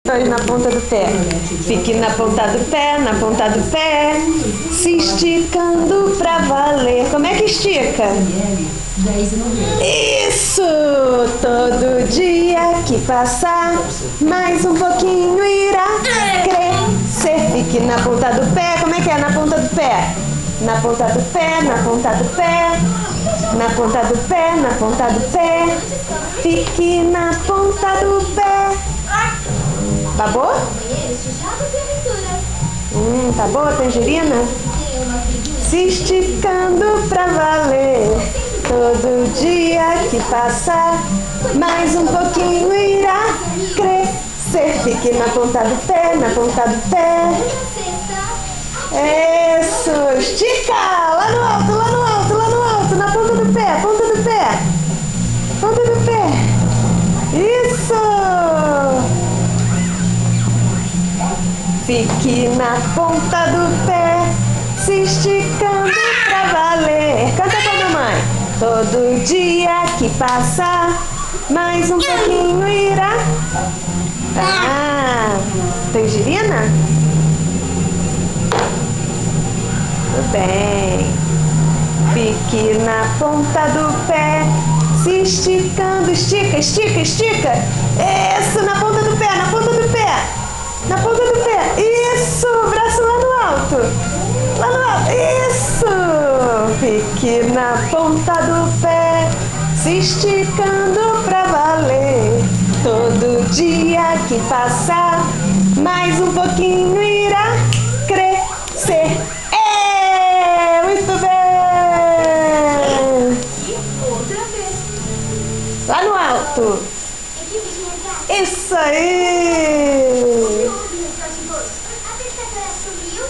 Na ponta do pé. Fique na ponta do pé, na ponta do pé, se esticando pra valer. Como é que estica? Isso! Todo dia que passar, mais um pouquinho irá crescer. Fique na ponta do pé. Como é que é? Na ponta do pé. Na ponta do pé, na ponta do pé, na ponta do pé, na ponta do pé. Fique na ponta do pé. Babou? Tá boa a tangerina? Se esticando pra valer. Todo dia que passar, mais um pouquinho irá crescer. Fique na ponta do pé, na ponta do pé. Isso! Estica! Lá no alto, lá no alto, lá no alto. Na ponta do pé, ponta do pé. Ponta do pé. Isso! Fique na ponta do pé, se esticando pra valer. Canta com a mamãe. Todo dia que passar, mais um pouquinho irá. Tangerina? Tudo bem. Fique na ponta do pé, se esticando. Estica, estica, estica. Isso, na ponta do pé, na ponta do pé. Na ponta do pé. Isso, braço lá no alto. Lá no alto. Isso. Fique na ponta do pé, se esticando pra valer. Todo dia que passar, mais um pouquinho irá crescer. Muito bem. Outra vez. Lá no alto. Isso aí. A pescadora sumiu.